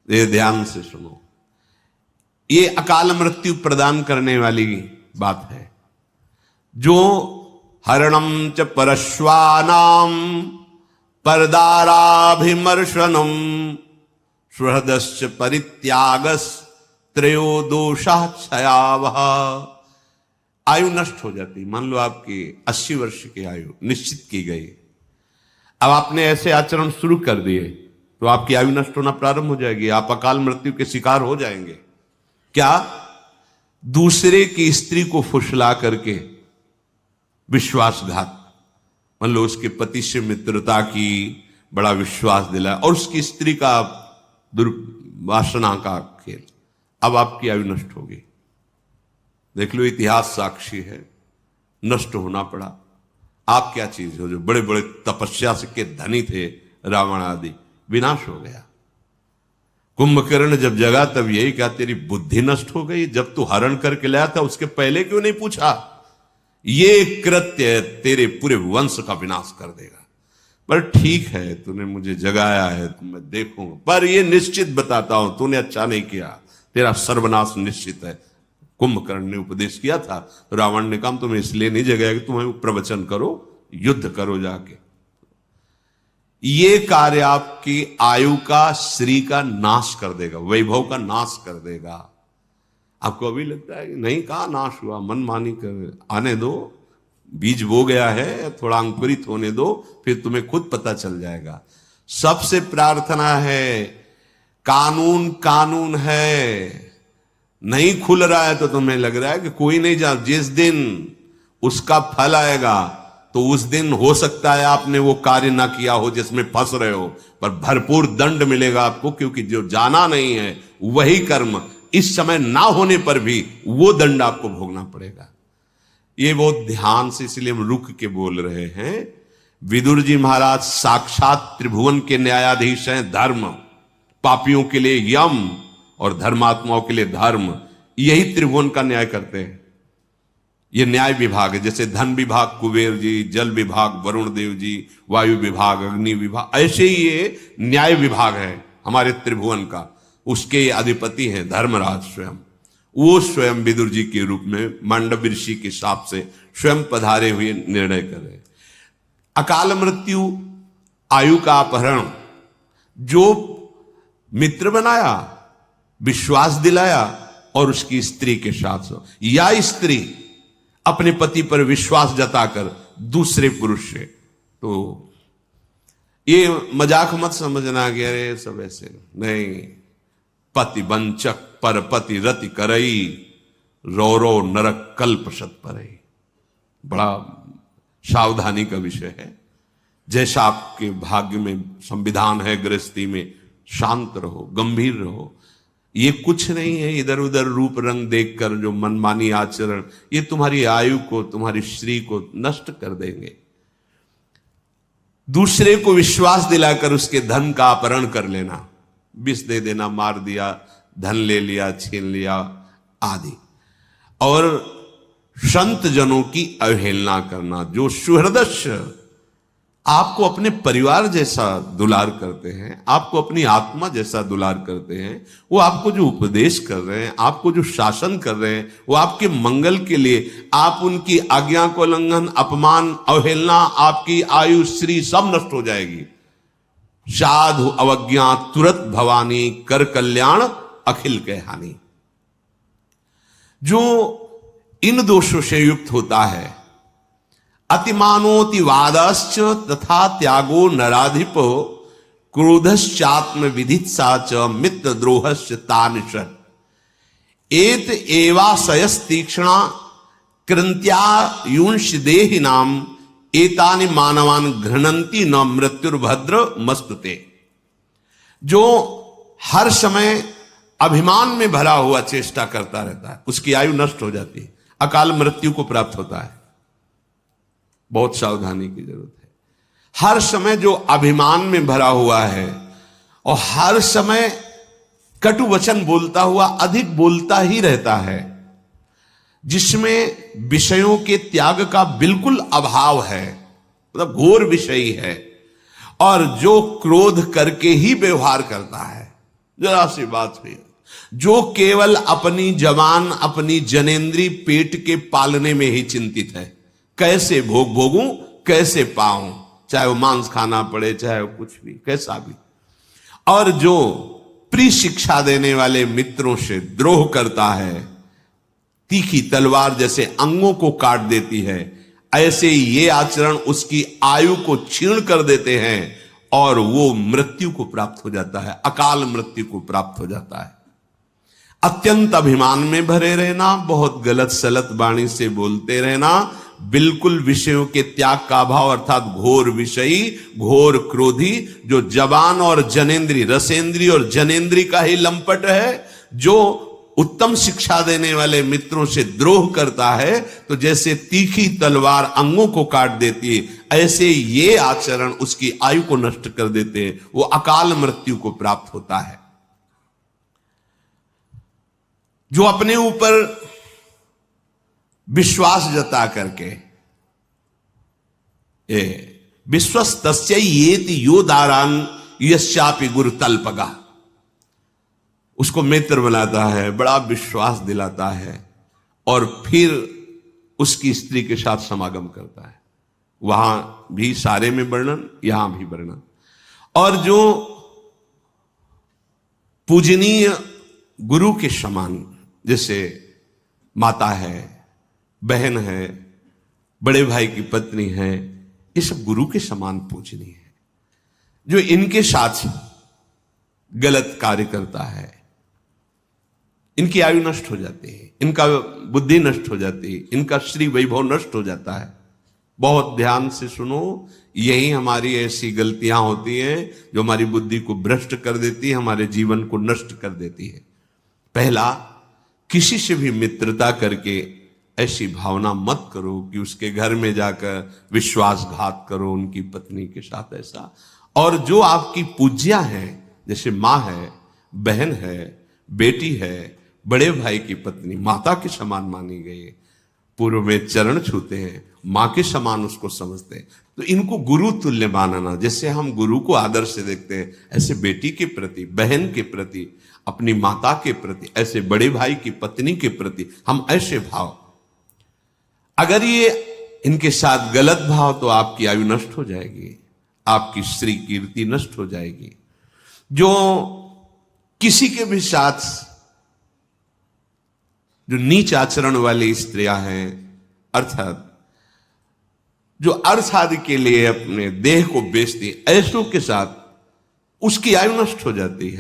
ये ध्यान से सुनो, ये अकाल मृत्यु प्रदान करने वाली बात है। जो हरणम च परश्वानाम परदाराभिमर्शनम सुहृदश्च परित्यागस त्रयो दोषा क्षयावह। आयु नष्ट हो जाती। मान लो आपकी 80 वर्ष की आयु निश्चित की गई, अब आपने ऐसे आचरण शुरू कर दिए तो आपकी आयु नष्ट होना प्रारंभ हो जाएगी, आप अकाल मृत्यु के शिकार हो जाएंगे। क्या? दूसरे की स्त्री को फुसला करके विश्वासघात, मान लो उसके पति से मित्रता की, बड़ा विश्वास दिलाया और उसकी स्त्री का दुर्वासना का खेल, अब आपकी आयु नष्ट होगी। देख लो, इतिहास साक्षी है, नष्ट होना पड़ा। आप क्या चीज हो? जो बड़े बड़े तपस्या से के धनी थे, रावण आदि, विनाश हो गया। कुंभकर्ण जब जगा तब यही कहा, तेरी बुद्धि नष्ट हो गई, जब तू हरण करके लाया था उसके पहले क्यों नहीं पूछा? ये कृत्य तेरे पूरे वंश का विनाश कर देगा। पर ठीक है, तूने मुझे जगाया है तो मैं देखूंगा, पर ये निश्चित बताता हूं, तूने अच्छा नहीं किया, तेरा सर्वनाश निश्चित है। कुंभकर्ण ने उपदेश किया था, तो रावण ने कहा तुम्हें इसलिए नहीं जगाया कि तुम्हें प्रवचन करो, युद्ध करो जाके। ये कार्य आपकी आयु का, श्री का नाश कर देगा, वैभव का नाश कर देगा। आपको अभी लगता है कि नहीं, कहां नाश हुआ, मनमानी कर, आने दो, बीज बो गया है, थोड़ा अंकुरित होने दो, फिर तुम्हें खुद पता चल जाएगा। सबसे प्रार्थना है, कानून कानून है, नहीं खुल रहा है तो तुम्हें लग रहा है कि कोई नहीं जा, जिस दिन उसका फल आएगा तो उस दिन हो सकता है आपने वो कार्य ना किया हो जिसमें फंस रहे हो, पर भरपूर दंड मिलेगा आपको, क्योंकि जो जाना नहीं है वही कर्म इस समय ना होने पर भी वो दंड आपको भोगना पड़ेगा। ये बहुत ध्यान से, इसलिए हम रुक के बोल रहे हैं। विदुर जी महाराज साक्षात त्रिभुवन के न्यायाधीश हैं। धर्म, पापियों के लिए यम और धर्मात्माओं के लिए धर्म, यही त्रिभुवन का न्याय करते हैं। ये न्याय विभाग है, जैसे धन विभाग कुबेर जी, जल विभाग वरुण देव जी, वायु विभाग अग्नि विभाग, ऐसे ही ये न्याय विभाग है हमारे त्रिभुवन का। उसके अधिपति हैं धर्मराज स्वयं। वो स्वयं विदुर जी के रूप में मांडव ऋषि के हिसाब से स्वयं पधारे हुए निर्णय कर रहे। अकाल मृत्यु, आयु का अपहरण, जो मित्र बनाया, विश्वास दिलाया और उसकी स्त्री के साथ, या स्त्री अपने पति पर विश्वास जताकर दूसरे पुरुष से, तो ये मजाक मत समझना कि अरे सब ऐसे नहीं। पति वंचक पर पति रति करई, रो रो नरक कल्प शत परई। बड़ा सावधानी का विषय है। जैसा आपके भाग्य में संविधान है, गृहस्थी में शांत रहो, गंभीर रहो। ये कुछ नहीं है इधर उधर रूप रंग देखकर जो मनमानी आचरण, ये तुम्हारी आयु को, तुम्हारी श्री को नष्ट कर देंगे। दूसरे को विश्वास दिलाकर उसके धन का अपहरण कर लेना, विष दे देना, मार दिया, धन ले लिया, छीन लिया आदि, और संत जनों की अवहेलना करना। जो सुहृदस्य आपको अपने परिवार जैसा दुलार करते हैं, आपको अपनी आत्मा जैसा दुलार करते हैं, वो आपको जो उपदेश कर रहे हैं, आपको जो शासन कर रहे हैं, वो आपके मंगल के लिए, आप उनकी आज्ञा को उल्लंघन, अपमान, अवहेलना, आपकी आयु श्री सब नष्ट हो जाएगी। साधु अवज्ञा तुरत भवानी, कर कल्याण अखिल के हानि। जो इन दोषों से युक्त होता है, अतिमानोति वादश्च तथा त्यागो नराधिपो, क्रोधश्चात्म विधित्सा च मित्र द्रोहश्च तानिषत्, एत एवाशयस्तीक्ष्णा कृंत्या युंश देहिनाम, एतानि मानवान घृणंती न मृत्युर्भद्र मस्तुते। जो हर समय अभिमान में भरा हुआ चेष्टा करता रहता है, उसकी आयु नष्ट हो जाती है, अकाल मृत्यु को प्राप्त होता है। बहुत सावधानी की जरूरत है। हर समय जो अभिमान में भरा हुआ है और हर समय कटु वचन बोलता हुआ अधिक बोलता ही रहता है, जिसमें विषयों के त्याग का बिल्कुल अभाव है, मतलब घोर विषयी है, और जो क्रोध करके ही व्यवहार करता है, जरा सी बात हुई। जो केवल अपनी जवान, अपनी जनेंद्री पेट के पालने में ही चिंतित है, कैसे भोग भोगूं, कैसे पाऊं, चाहे वो मांस खाना पड़े, चाहे वो कुछ भी, कैसा भी। और जो प्रिय शिक्षा देने वाले मित्रों से द्रोह करता है, तीखी तलवार जैसे अंगों को काट देती है, ऐसे ये आचरण उसकी आयु को छीण कर देते हैं और वो मृत्यु को प्राप्त हो जाता है, अकाल मृत्यु को प्राप्त हो जाता है। अत्यंत अभिमान में भरे रहना, बहुत गलत सलत वाणी से बोलते रहना, बिल्कुल विषयों के त्याग का अभाव, अर्थात घोर विषयी, घोर क्रोधी, जो जवान और जनेंद्री, रसेंद्री और जनेंद्री का ही लंपट है, जो उत्तम शिक्षा देने वाले मित्रों से द्रोह करता है, तो जैसे तीखी तलवार अंगों को काट देती है, ऐसे ये आचरण उसकी आयु को नष्ट कर देते हैं, वो अकाल मृत्यु को प्राप्त होता है। जो अपने ऊपर विश्वास जता करके, विश्वस्तस्य येति यो दारान यश्चापि गुरु तल्पगा, उसको मित्र बनाता है, बड़ा विश्वास दिलाता है और फिर उसकी स्त्री के साथ समागम करता है। वहां भी सारे में वर्णन, यहां भी वर्णन। और जो पूजनीय गुरु के समान, जैसे माता है, बहन है, बड़े भाई की पत्नी है, ये सब गुरु के समान पूजनीय है। जो इनके साथ गलत कार्य करता है, इनकी आयु नष्ट हो जाती है, इनका बुद्धि नष्ट हो जाती है, इनका श्री वैभव नष्ट हो जाता है। बहुत ध्यान से सुनो, यही हमारी ऐसी गलतियां होती हैं जो हमारी बुद्धि को भ्रष्ट कर देती है, हमारे जीवन को नष्ट कर देती है। पहला, किसी से भी मित्रता करके ऐसी भावना मत करो कि उसके घर में जाकर विश्वासघात करो उनकी पत्नी के साथ, ऐसा। और जो आपकी पूज्या है, जैसे माँ है, बहन है, बेटी है, बड़े भाई की पत्नी, माता के समान मानी गई है, पूर्व में चरण छूते हैं, मां के समान उसको समझते हैं, तो इनको गुरु तुल्य मानना। जैसे हम गुरु को आदर से देखते हैं, ऐसे बेटी के प्रति, बहन के प्रति, अपनी माता के प्रति, ऐसे बड़े भाई की पत्नी के प्रति हम ऐसे भाव, अगर ये इनके साथ गलत भाव, तो आपकी आयु नष्ट हो जाएगी, आपकी श्री कीर्ति नष्ट हो जाएगी। जो किसी के भी साथ जो नीच आचरण वाली स्त्रियां हैं, अर्थात जो अर्थ आदि के लिए अपने देह को बेचती, ऐसों के साथ उसकी आयु नष्ट हो जाती है।